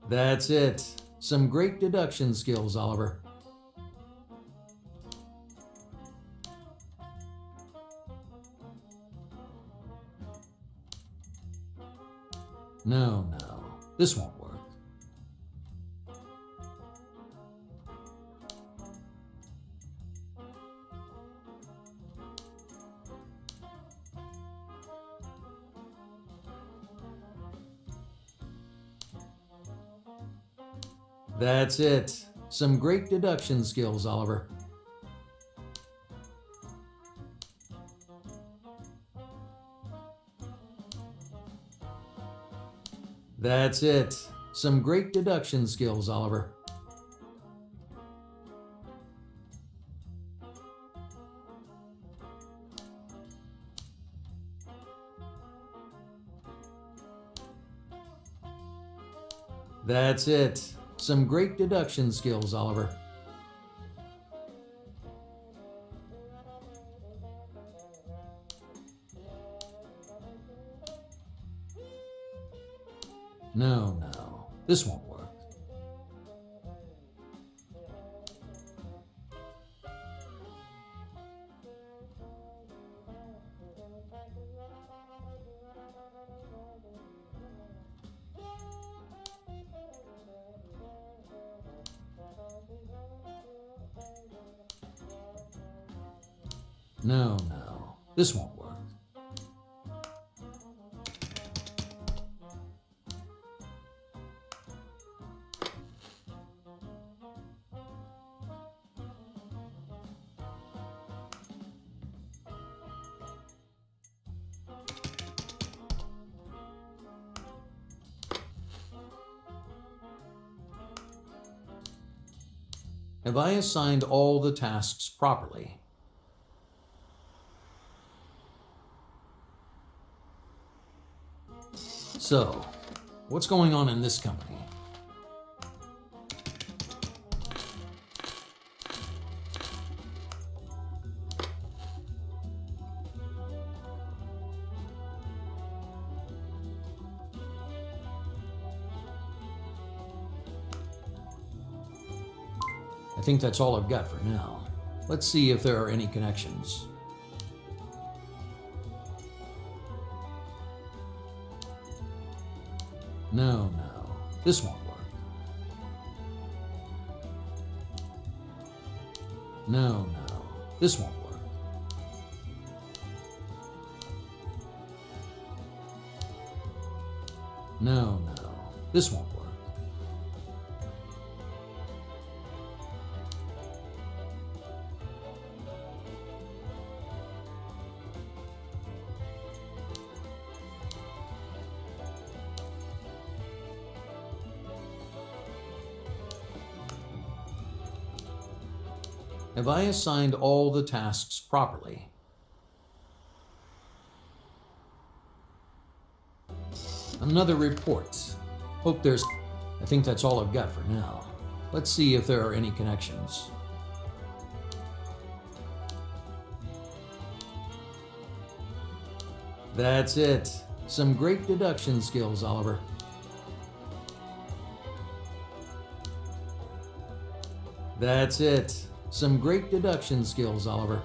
That's it. Some great deduction skills, Oliver. No, this won't work. That's it. Some great deduction skills, Oliver. That's it. Some great deduction skills, Oliver. That's it. Some great deduction skills, Oliver. No, this won't work. No, this won't work. Have I assigned all the tasks properly? So, what's going on in this company? I think that's all I've got for now. Let's see if there are any connections. No, this won't work. No, this won't work. No, this won't work. Have I assigned all the tasks properly? Another report. I think that's all I've got for now. Let's see if there are any connections. That's it. Some great deduction skills, Oliver. That's it. Some great deduction skills, Oliver.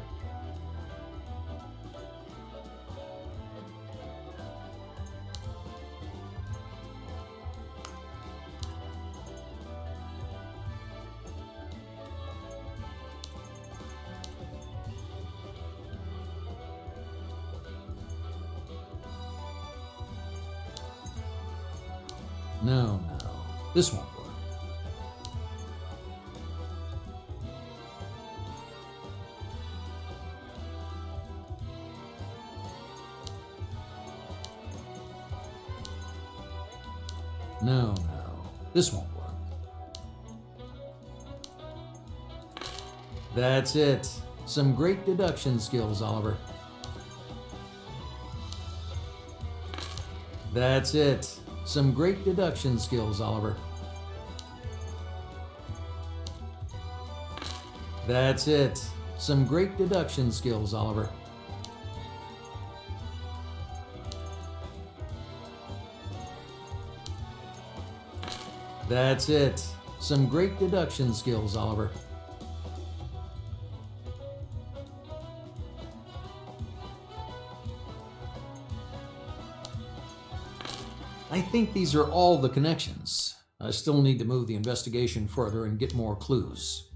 No, this won't work. No, this won't work. That's it. Some great deduction skills, Oliver. That's it. Some great deduction skills, Oliver. That's it. Some great deduction skills, Oliver. That's it. Some great deduction skills, Oliver. I think these are all the connections. I still need to move the investigation further and get more clues.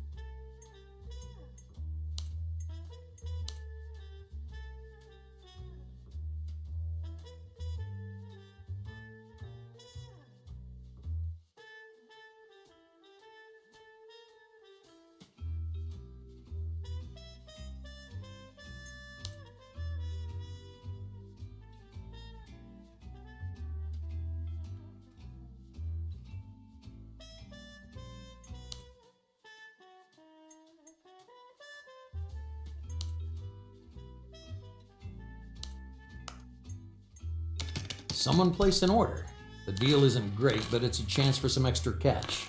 Someone placed an order. The deal isn't great, but it's a chance for some extra cash.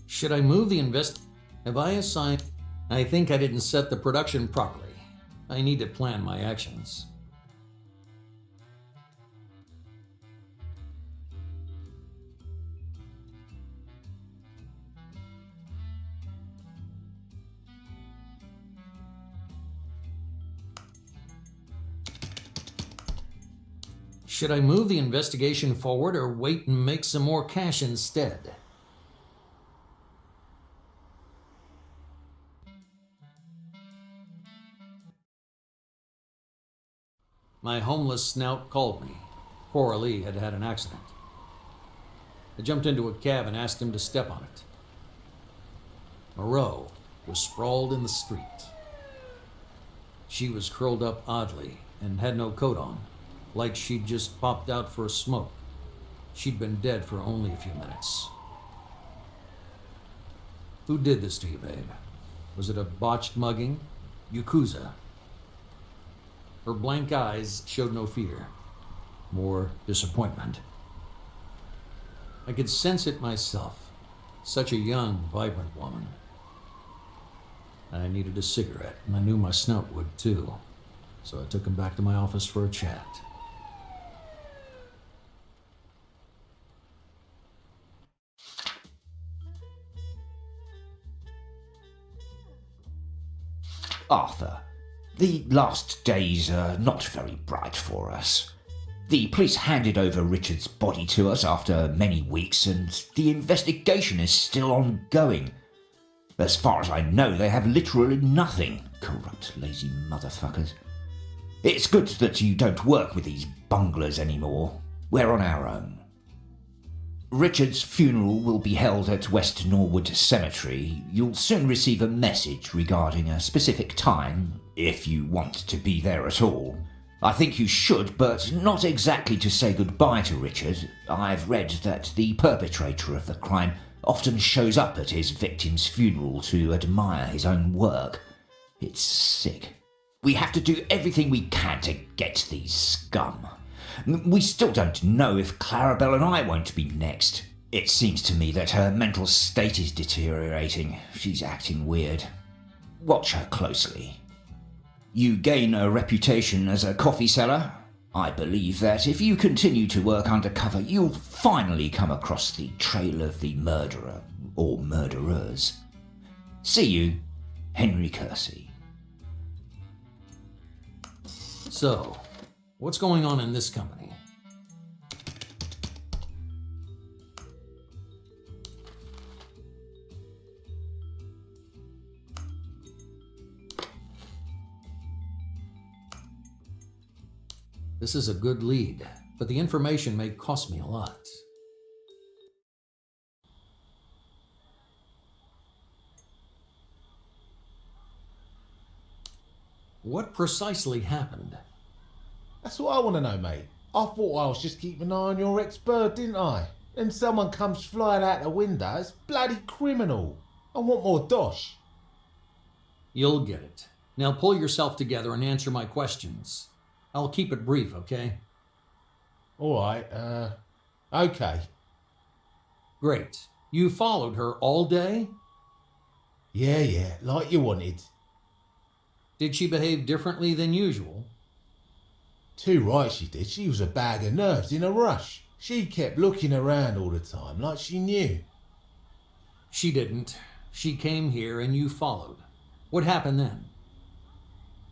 Should I move the Have I assigned? I think I didn't set the production properly. I need to plan my actions. Should I move the investigation forward or wait and make some more cash instead? My homeless snout called me. Coralie had had an accident. I jumped into a cab and asked him to step on it. Moreau was sprawled in the street. She was curled up oddly and had no coat on, like she'd just popped out for a smoke. She'd been dead for only a few minutes. Who did this to you, babe? Was it a botched mugging? Yakuza? Her blank eyes showed no fear, more disappointment. I could sense it myself. Such a young, vibrant woman. I needed a cigarette, and I knew my snout would too, so I took him back to my office for a chat. Arthur, the last days are not very bright for us. The police handed over Richard's body to us after many weeks, and the investigation is still ongoing. As far as I know, they have literally nothing. Corrupt, lazy motherfuckers. It's good that you don't work with these bunglers anymore. We're on our own. Richard's funeral will be held at West Norwood Cemetery. You'll soon receive a message regarding a specific time, if you want to be there at all. I think you should, but not exactly to say goodbye to Richard. I've read that the perpetrator of the crime often shows up at his victim's funeral to admire his own work. It's sick. We have to do everything we can to get these scum. We still don't know if Clarabelle and I won't be next. It seems to me that her mental state is deteriorating. She's acting weird. Watch her closely. You gain a reputation as a coffee seller. I believe that if you continue to work undercover, you'll finally come across the trail of the murderer, or murderers. See you, Henry Kersey. So, what's going on in this company? This is a good lead, but the information may cost me a lot. What precisely happened? That's what I want to know, mate. I thought I was just keeping an eye on your ex-bird, didn't I? Then someone comes flying out the window. It's bloody criminal. I want more dosh. You'll get it. Now pull yourself together and answer my questions. I'll keep it brief, okay? All right, okay. Great. You followed her all day? Yeah, like you wanted. Did she behave differently than usual? Too right she did. She was a bag of nerves in a rush. She kept looking around all the time like she knew. She didn't. She came here and you followed. What happened then?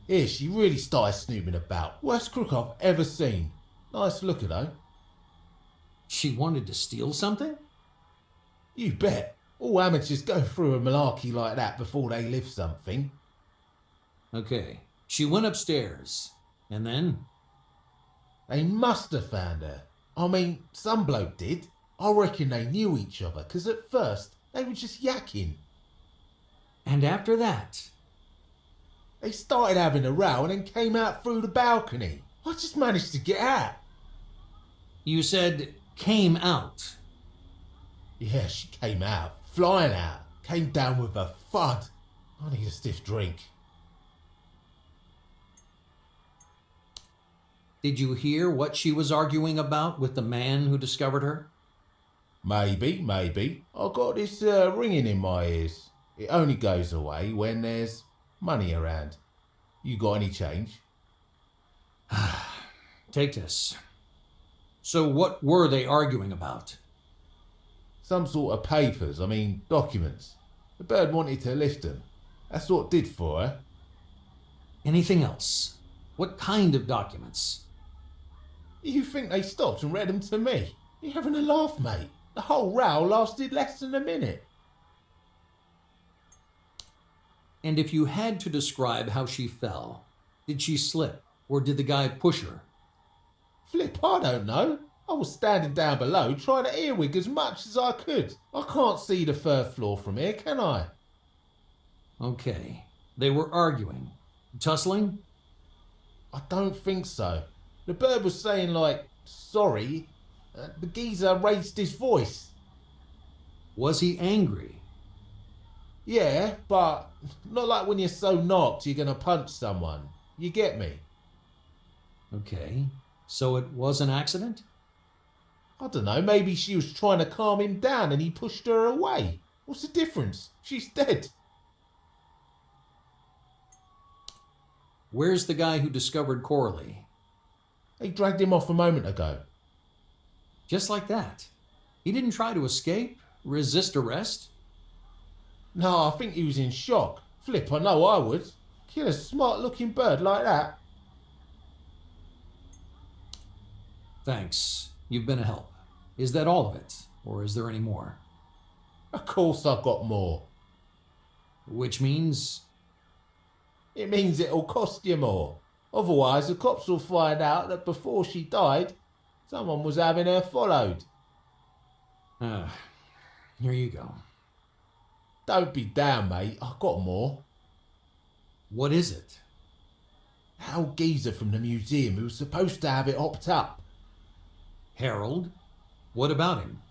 Yeah, she really started snooping about. Worst crook I've ever seen. Nice looker though. She wanted to steal something? You bet. All amateurs go through a malarkey like that before they lift something. Okay. She went upstairs. And then? They must have found her. I mean, some bloke did. I reckon they knew each other, 'cause at first they were just yakking. And after that? They started having a row and then came out through the balcony. I just managed to get out. You said came out. Yeah, she came out. Flying out. Came down with a thud. I need a stiff drink. Did you hear what she was arguing about with the man who discovered her? Maybe. I got this ringing in my ears. It only goes away when there's money around. You got any change? Take this. So what were they arguing about? Some sort of papers, documents. The bird wanted to lift them. That's what did for her. Anything else? What kind of documents? You think they stopped and read them to me? You're having a laugh, mate. The whole row lasted less than a minute. And if you had to describe how she fell, did she slip or did the guy push her? Flip, I don't know. I was standing down below trying to earwig as much as I could. I can't see the third floor from here, can I? Okay. They were arguing. Tussling? I don't think so. The bird was saying sorry. The geezer raised his voice. Was he angry? Yeah, but not like when you're so knocked you're gonna punch someone. You get me? Okay. So it was an accident? I don't know, maybe she was trying to calm him down and he pushed her away. What's the difference? She's dead. Where's the guy who discovered Coralie? They dragged him off a moment ago. Just like that. He didn't try to escape, resist arrest? No, I think he was in shock. Flip, I know I would. Kill a smart looking bird like that. Thanks. You've been a help. Is that all of it? Or is there any more? Of course I've got more. Which means? It means it'll cost you more. Otherwise the cops will find out that before she died, someone was having her followed. Here you go. Don't be down, mate. I've got more. What is it? That old geezer from the museum who was supposed to have it hopped up. Harold? What about him?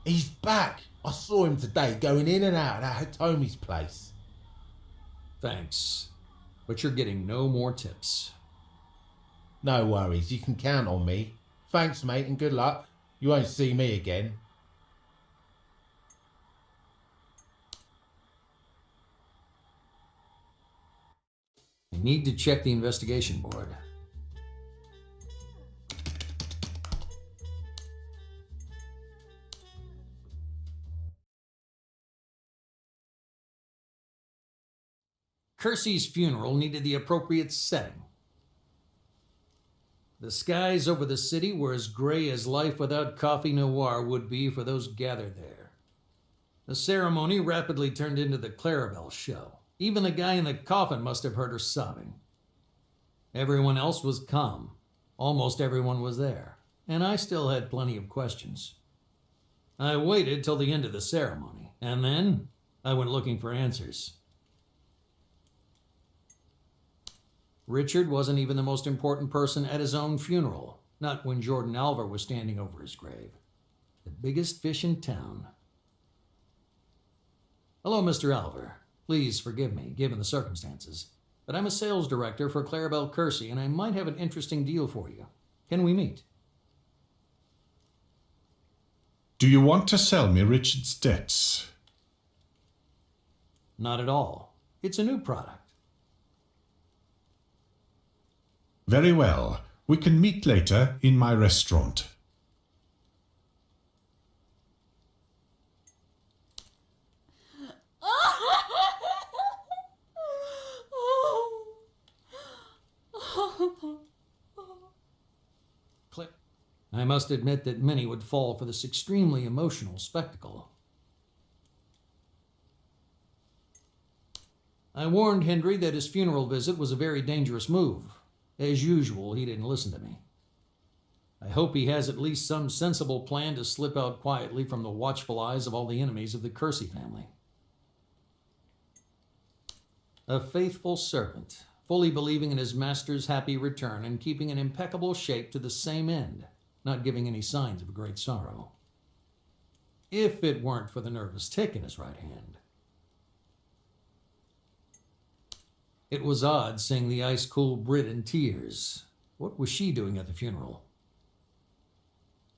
He's back. I saw him today going in and out of that Hitomi's place. Thanks. But you're getting no more tips. No worries. You can count on me. Thanks, mate, and good luck. You won't see me again. I need to check the investigation board. Kersey's funeral needed the appropriate setting. The skies over the city were as gray as life without coffee Noir would be for those gathered there. The ceremony rapidly turned into the Clarabelle show. Even the guy in the coffin must have heard her sobbing. Everyone else was calm. Almost everyone was there. And I still had plenty of questions. I waited till the end of the ceremony, and then I went looking for answers. Richard wasn't even the most important person at his own funeral, not when Jordan Alver was standing over his grave. The biggest fish in town. Hello, Mr. Alver. Please forgive me, given the circumstances, but I'm a sales director for Clarabelle Kersey, and I might have an interesting deal for you. Can we meet? Do you want to sell me Richard's debts? Not at all. It's a new product. Very well. We can meet later in my restaurant. Click. I must admit that many would fall for this extremely emotional spectacle. I warned Hendry that his funeral visit was a very dangerous move. As usual, he didn't listen to me. I hope he has at least some sensible plan to slip out quietly from the watchful eyes of all the enemies of the Kersey family. A faithful servant, fully believing in his master's happy return and keeping in impeccable shape to the same end, not giving any signs of a great sorrow. If it weren't for the nervous tick in his right hand. It was odd seeing the ice-cool Brit in tears. What was she doing at the funeral?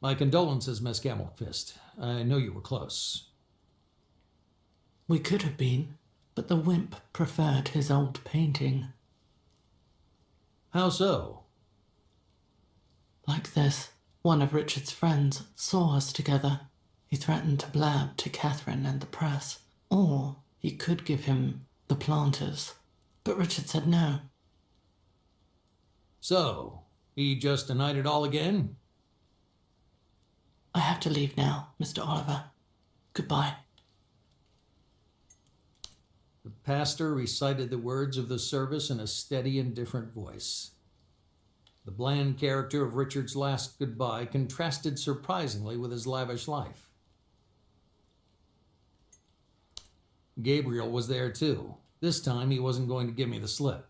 My condolences, Miss Gammelfist. I know you were close. We could have been, but the wimp preferred his old painting. How so? Like this, one of Richard's friends saw us together. He threatened to blab to Catherine and the press, or he could give him the planters. But Richard said no. So, he just denied it all again? I have to leave now, Mr. Oliver. Goodbye. The pastor recited the words of the service in a steady and different voice. The bland character of Richard's last goodbye contrasted surprisingly with his lavish life. Gabriel was there too. This time he wasn't going to give me the slip.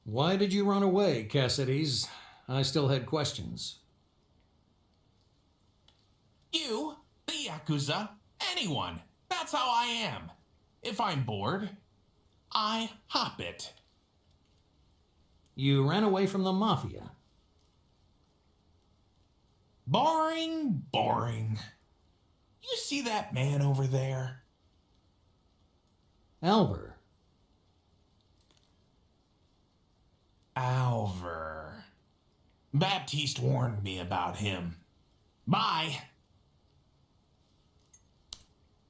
Why did you run away, Cassidy's? I still had questions. You, the Yakuza, anyone. That's how I am. If I'm bored, I hop it. You ran away from the Mafia. Boring, boring. You see that man over there? Alvar. Alvar. Baptiste warned me about him. Bye.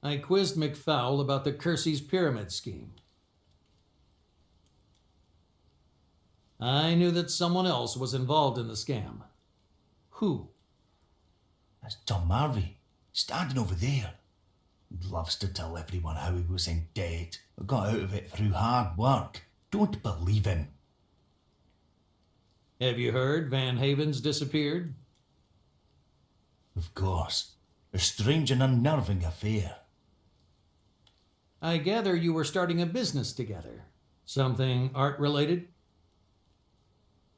I quizzed McFowl about the Kersey's pyramid scheme. I knew that someone else was involved in the scam. Who? That's Tom Marvey, standing over there. He loves to tell everyone how he was in debt, but got out of it through hard work. Don't believe him. Have you heard Van Haven's disappeared? Of course. A strange and unnerving affair. I gather you were starting a business together. Something art-related?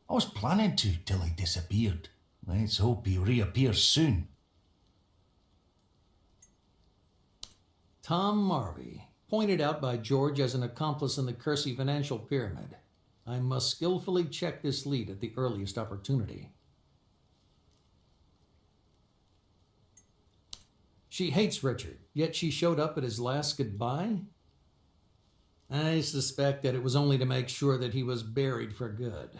I was planning to till he disappeared. Let's hope he reappears soon. Tom Marvey, pointed out by George as an accomplice in the Kersey financial pyramid. I must skillfully check this lead at the earliest opportunity. She hates Richard, yet she showed up at his last goodbye? I suspect that it was only to make sure that he was buried for good.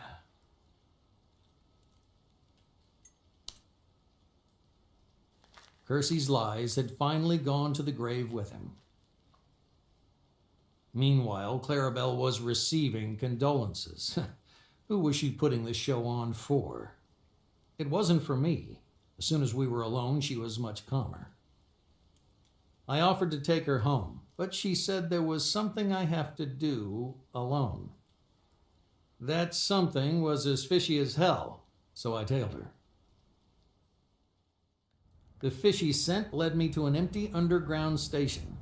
Kersey's lies had finally gone to the grave with him. Meanwhile, Clarabelle was receiving condolences. Who was she putting this show on for? It wasn't for me. As soon as we were alone, she was much calmer. I offered to take her home, but she said there was something I have to do alone. That something was as fishy as hell, so I tailed her. The fishy scent led me to an empty underground station.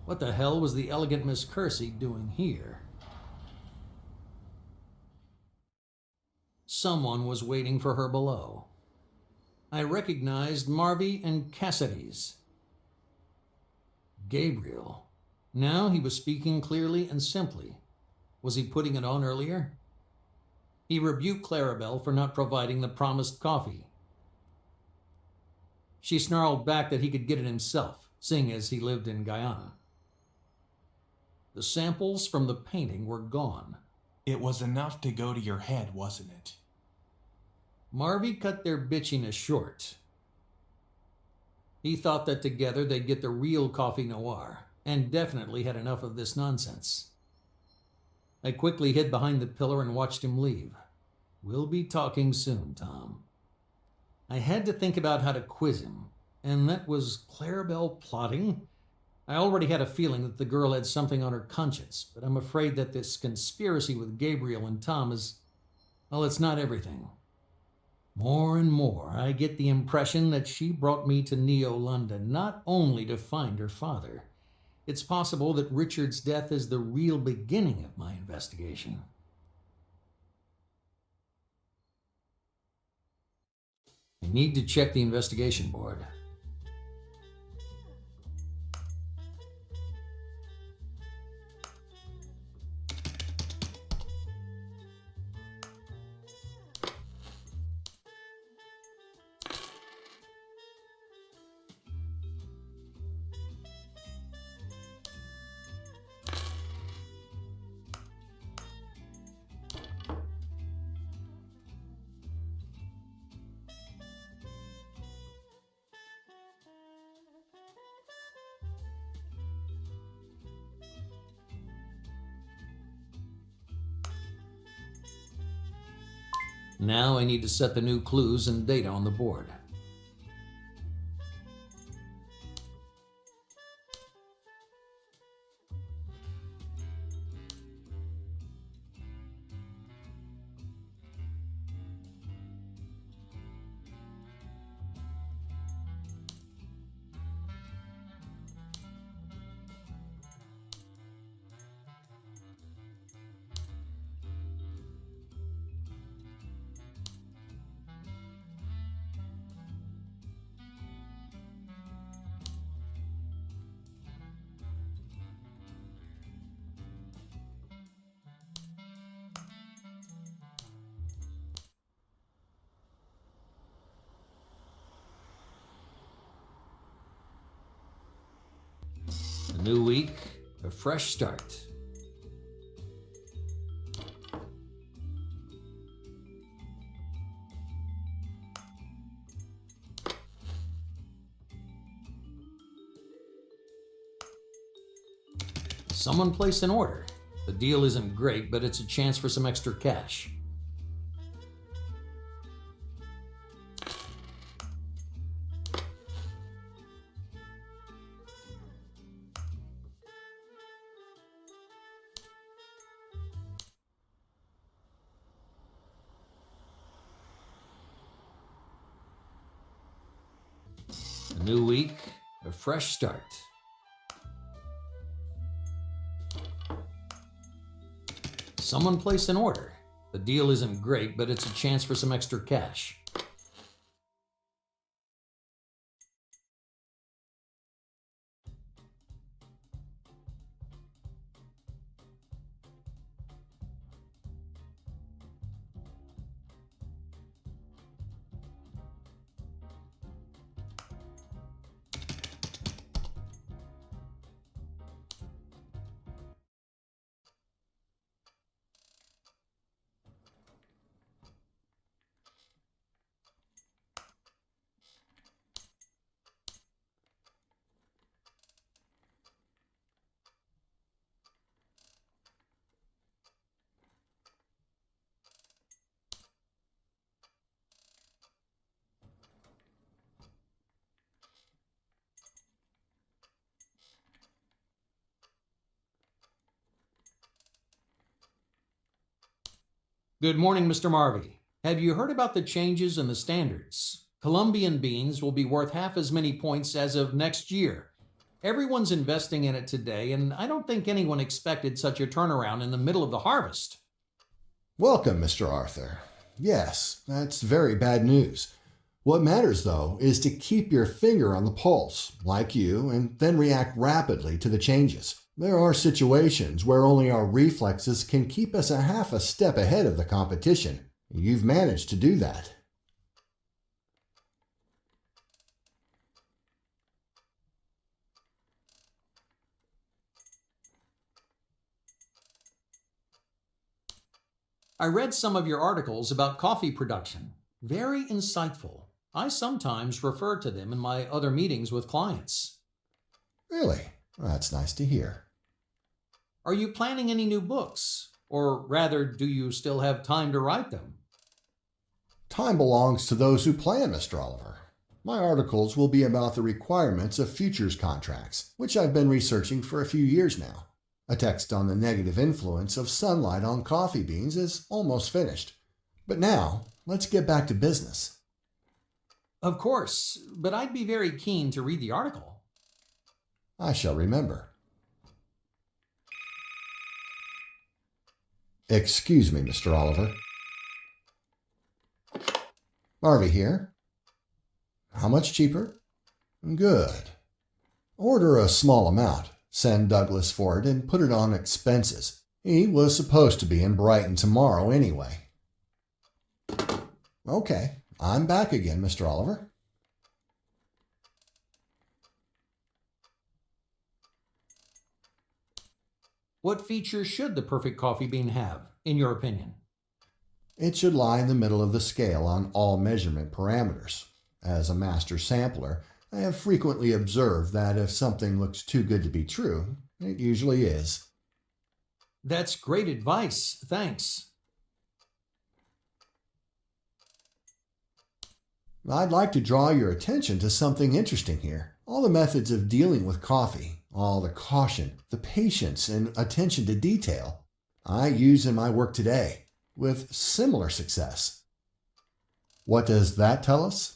What the hell was the elegant Miss Kersey doing here? Someone was waiting for her below. I recognized Marvey and Cassidy's. Gabriel. Now he was speaking clearly and simply. Was he putting it on earlier? He rebuked Clarabelle for not providing the promised coffee. She snarled back that he could get it himself. seeing as he lived in Guyana. The samples from the painting were gone. It was enough to go to your head, wasn't it? Marvy cut their bitchiness short. He thought that together they'd get the real coffee noir, and definitely had enough of this nonsense. I quickly hid behind the pillar and watched him leave. We'll be talking soon, Tom. I had to think about how to quiz him, and that was Clarabelle plotting? I already had a feeling that the girl had something on her conscience, but I'm afraid that this conspiracy with Gabriel and Tom is, well, it's not everything. More and more, I get the impression that she brought me to Neo-London not only to find her father. It's possible that Richard's death is the real beginning of my investigation. I need to check the investigation board. Now I need to set the new clues and data on the board. A new week, a fresh start. Someone placed an order. The deal isn't great, but it's a chance for some extra cash. A new week, a fresh start. Someone placed an order. The deal isn't great, but it's a chance for some extra cash. Good morning, Mr. Marvy. Have you heard about the changes in the standards? Colombian beans will be worth half as many points as of next year. Everyone's investing in it today, and I don't think anyone expected such a turnaround in the middle of the harvest. Welcome, Mr. Arthur. Yes, that's very bad news. What matters, though, is to keep your finger on the pulse, like you, and then react rapidly to the changes. There are situations where only our reflexes can keep us a half a step ahead of the competition. You've managed to do that. I read some of your articles about coffee production. Very insightful. I sometimes refer to them in my other meetings with clients. Really? That's nice to hear. Are you planning any new books? Or rather, do you still have time to write them? Time belongs to those who plan, Mr. Oliver. My articles will be about the requirements of futures contracts, which I've been researching for a few years now. A text on the negative influence of sunlight on coffee beans is almost finished. But now, let's get back to business. Of course, but I'd be very keen to read the article. I shall remember. Excuse me, Mr. Oliver. Marvy here. How much cheaper? Good. Order a small amount. Send Douglas for it and put it on expenses. He was supposed to be in Brighton tomorrow anyway. Okay, I'm back again, Mr. Oliver. What features should the perfect coffee bean have, in your opinion? It should lie in the middle of the scale on all measurement parameters. As a master sampler, I have frequently observed that if something looks too good to be true, it usually is. That's great advice, thanks. I'd like to draw your attention to something interesting here. All the methods of dealing with coffee, all the caution, the patience, and attention to detail I use in my work today, with similar success. What does that tell us?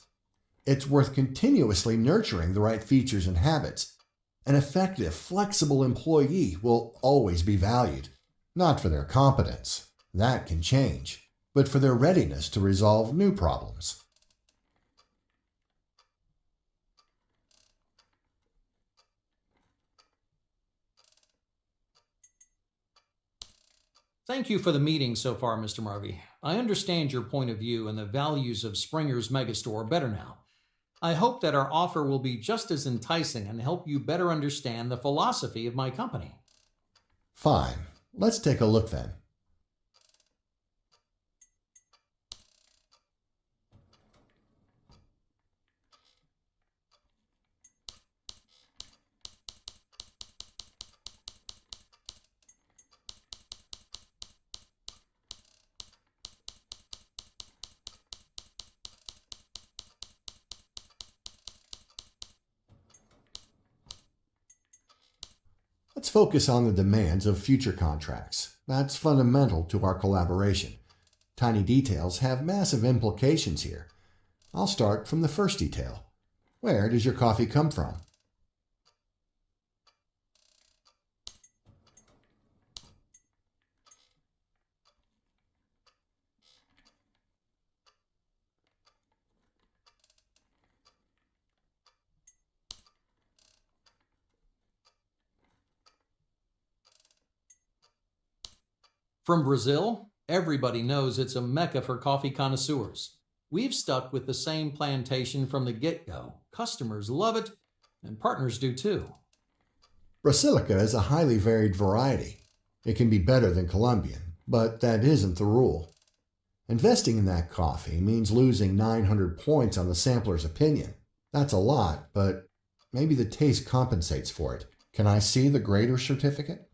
It's worth continuously nurturing the right features and habits. An effective, flexible employee will always be valued, not for their competence, that can change, but for their readiness to resolve new problems. Thank you for the meeting so far, Mr. Marvy. I understand your point of view and the values of Springer's Megastore better now. I hope that our offer will be just as enticing and help you better understand the philosophy of my company. Fine. Let's take a look then. Let's focus on the demands of future contracts. That's fundamental to our collaboration. Tiny details have massive implications here. I'll start from the first detail. Where does your coffee come from? From Brazil, everybody knows it's a mecca for coffee connoisseurs. We've stuck with the same plantation from the get-go. Customers love it, and partners do too. Brasilica is a highly varied variety. It can be better than Colombian, but that isn't the rule. Investing in that coffee means losing 900 points on the sampler's opinion. That's a lot, but maybe the taste compensates for it. Can I see the grader certificate?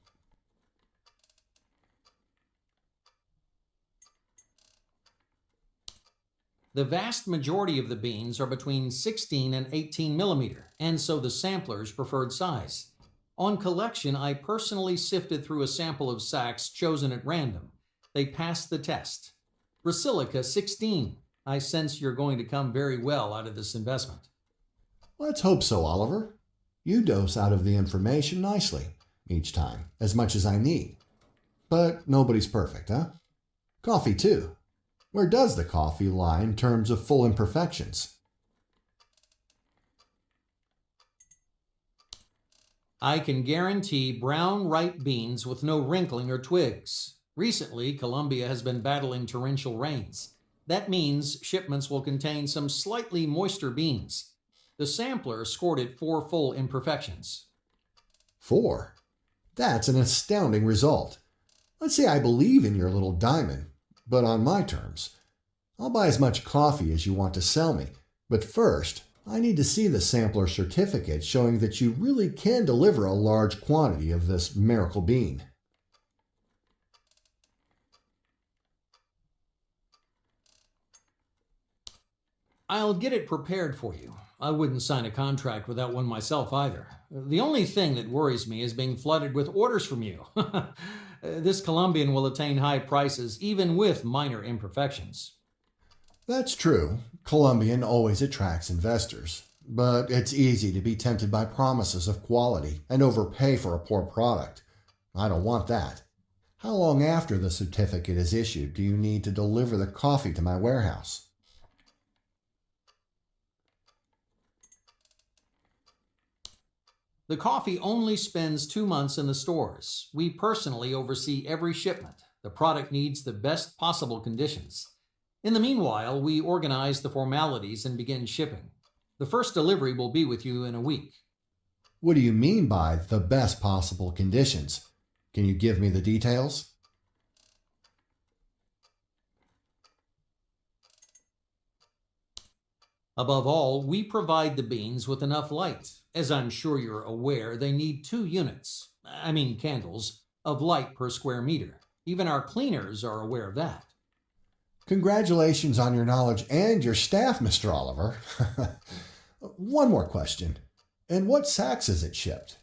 The vast majority of the beans are between 16 and 18 millimeter, and so the sampler's preferred size. On collection, I personally sifted through a sample of sacks chosen at random. They passed the test. Brasilica 16. I sense you're going to come very well out of this investment. Let's hope so, Oliver. You dose out of the information nicely, each time, as much as I need. But nobody's perfect, huh? Coffee, too. Where does the coffee lie in terms of full imperfections? I can guarantee brown ripe beans with no wrinkling or twigs. Recently, Colombia has been battling torrential rains. That means shipments will contain some slightly moister beans. The sampler scored it 4 full imperfections. 4? That's an astounding result. Let's say I believe in your little diamond. but on my terms. I'll buy as much coffee as you want to sell me, but first, I need to see the sampler certificate showing that you really can deliver a large quantity of this miracle bean. I'll get it prepared for you. I wouldn't sign a contract without one myself either. The only thing that worries me is being flooded with orders from you. This Colombian will attain high prices even with minor imperfections. That's true. Colombian always attracts investors. But it's easy to be tempted by promises of quality and overpay for a poor product. I don't want that. How long after the certificate is issued do you need to deliver the coffee to my warehouse? The coffee only spends 2 months in the stores. We personally oversee every shipment. The product needs the best possible conditions. In the meanwhile, we organize the formalities and begin shipping. The first delivery will be with you in a week. What do you mean by the best possible conditions? Can you give me the details? Above all, we provide the beans with enough light. As I'm sure you're aware, they need 2 units, candles, of light per square meter. Even our cleaners are aware of that. Congratulations on your knowledge and your staff, Mr. Oliver. One more question. In what sacks is it shipped?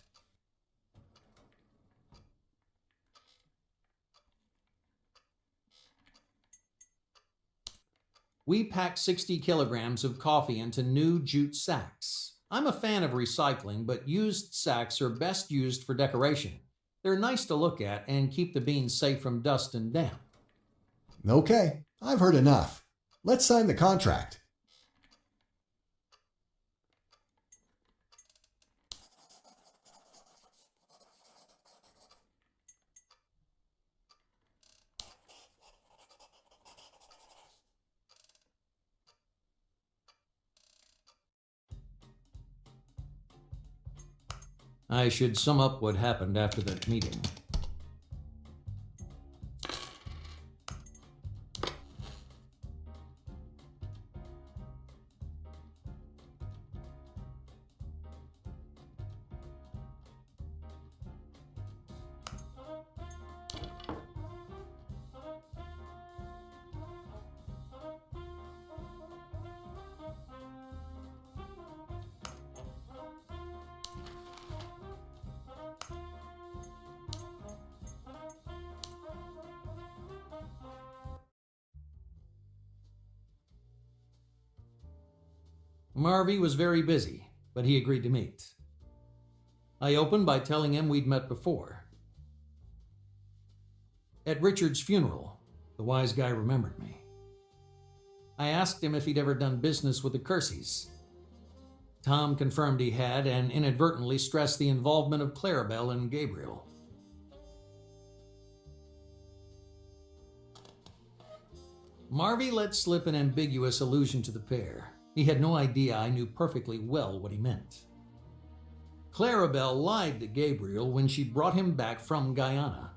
We pack 60 kilograms of coffee into new jute sacks. I'm a fan of recycling, but used sacks are best used for decoration. They're nice to look at and keep the beans safe from dust and damp. Okay, I've heard enough. Let's sign the contract. I should sum up what happened after that meeting. Marvy was very busy, but he agreed to meet. I opened by telling him we'd met before. At Richard's funeral, the wise guy remembered me. I asked him if he'd ever done business with the Kerseys. Tom confirmed he had and inadvertently stressed the involvement of Clarabelle and Gabriel. Marvy let slip an ambiguous allusion to the pair. He had no idea I knew perfectly well what he meant. Clarabelle lied to Gabriel when she brought him back from Guyana.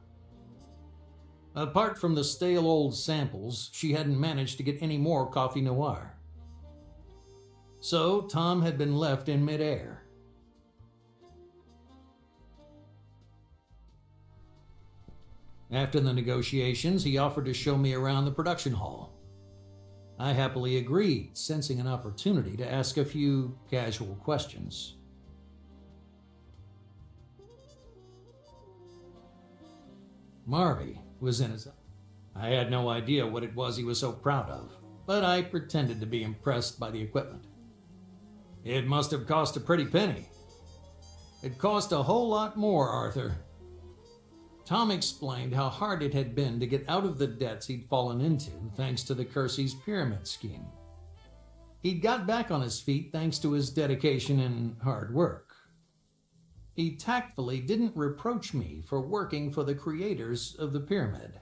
Apart from the stale old samples, she hadn't managed to get any more coffee noir. So Tom had been left in midair. After the negotiations, he offered to show me around the production hall. I happily agreed, sensing an opportunity to ask a few casual questions. Marvy was in his... I had no idea what it was he was so proud of, but I pretended to be impressed by the equipment. It must have cost a pretty penny. It cost a whole lot more, Arthur. Tom explained how hard it had been to get out of the debts he'd fallen into thanks to the Kerseys' pyramid scheme. He'd got back on his feet thanks to his dedication and hard work. He tactfully didn't reproach me for working for the creators of the pyramid.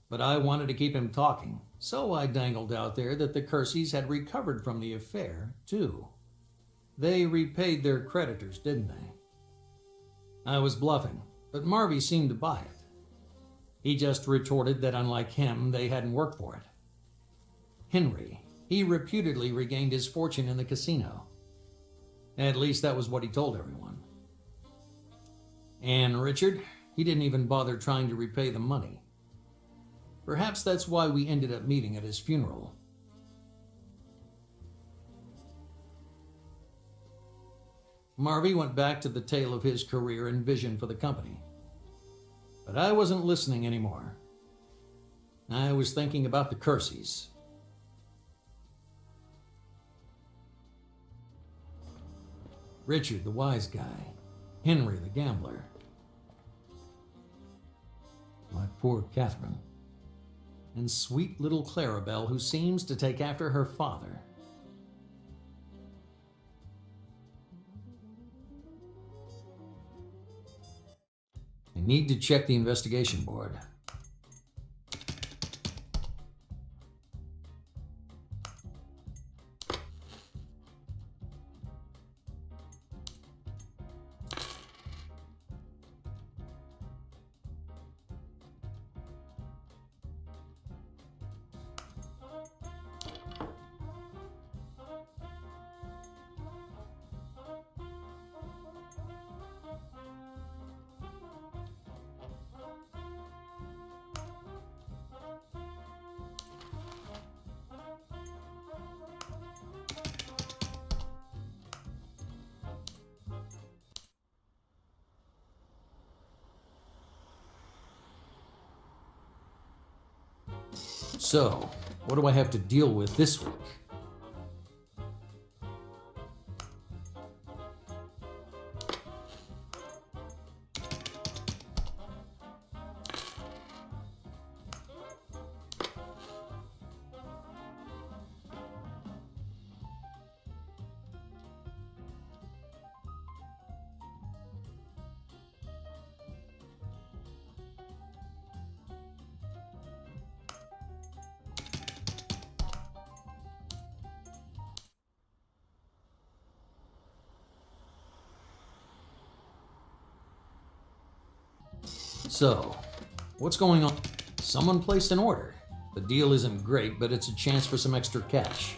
But I wanted to keep him talking, so I dangled out there that the Kerseys had recovered from the affair, too. They repaid their creditors, didn't they? I was bluffing, but Marvy seemed to buy it. He just retorted that unlike him, they hadn't worked for it. Henry, he reputedly regained his fortune in the casino. At least that was what he told everyone. And Richard, he didn't even bother trying to repay the money. Perhaps that's why we ended up meeting at his funeral. Marvy went back to the tale of his career and vision for the company. But I wasn't listening anymore. I was thinking about the Kerseys. Richard, the wise guy. Henry, the gambler. My poor Catherine. And sweet little Clarabelle, who seems to take after her father. I need to check the investigation board. So, what do I have to deal with this week? So, what's going on? Someone placed an order. The deal isn't great, but it's a chance for some extra cash.